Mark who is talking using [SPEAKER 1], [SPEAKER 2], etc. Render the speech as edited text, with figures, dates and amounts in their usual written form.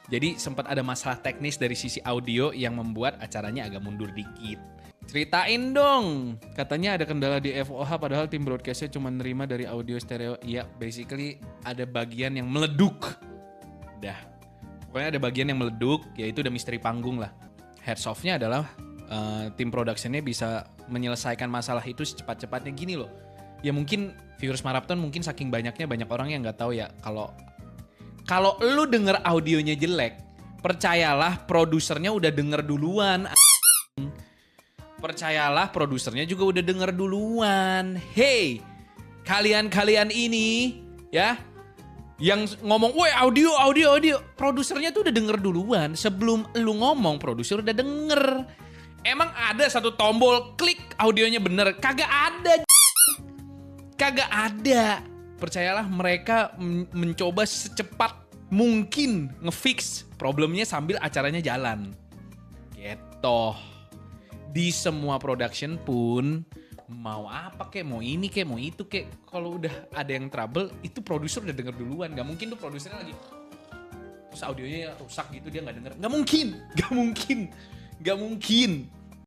[SPEAKER 1] Jadi sempat ada masalah teknis dari sisi audio yang membuat acaranya agak mundur dikit. Ceritain dong, katanya ada kendala di FOH padahal tim broadcastnya cuma nerima dari audio stereo. Iya, basically ada bagian yang meleduk. Dah, pokoknya ada bagian yang meleduk, yaitu udah misteri panggung lah. Heads off-nya adalah tim productionnya bisa menyelesaikan masalah itu secepat-cepatnya. Gini loh, ya mungkin viewers Marapton mungkin saking banyaknya banyak orang yang nggak tahu ya kalau lu denger audionya jelek, percayalah produsernya udah denger duluan. Percayalah produsernya juga udah denger duluan. Hey, kalian ini ya yang ngomong, "Woi, audio." Produsernya tuh udah denger duluan. Sebelum lu ngomong, produser udah denger. Emang ada satu tombol klik audionya bener? Kagak ada. Kagak ada. Percayalah mereka mencoba secepat mungkin ngefix problemnya sambil acaranya jalan. Gitu. Di semua production pun mau apa kek, mau ini kek, mau itu kek, kalau udah ada yang trouble itu produser udah denger duluan. Gak mungkin tuh produsernya lagi terus audionya rusak gitu dia nggak denger. Gak mungkin.